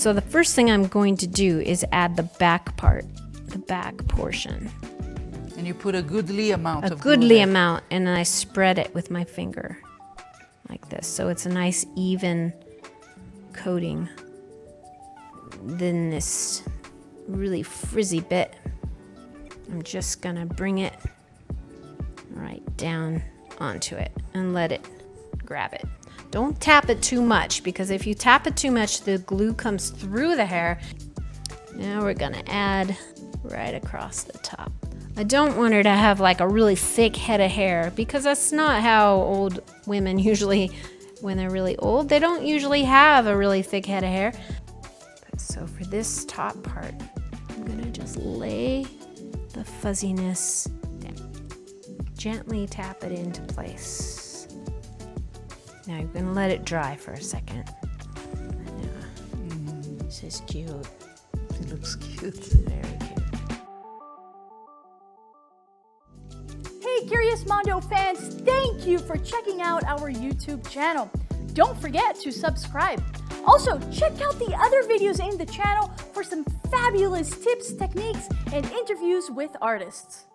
So the first thing I'm going to do is add the back part, the back portion. And you put a goodly amount of glue goodly there. amount, and then I spread it with my finger like this, so it's a nice even coating. Then this really frizzy bit, I'm just gonna bring it right down onto it and let it grab it. Don't tap it too much, because if you tap it too much, the glue comes through the hair. Now we're gonna add right across the top. I don't want her to have like a really thick head of hair, because that's not how old women usually, when they're really old, they don't usually have a really thick head of hair. So for this top part, I'm gonna just lay the fuzziness down. Gently tap it into place. Now you're gonna let it dry for a second. This is cute. It looks cute. Very cute. Hey Curious Mondo fans, thank you for checking out our YouTube channel. Don't forget to subscribe. Also, check out the other videos in the channel for some fabulous tips, techniques, and interviews with artists.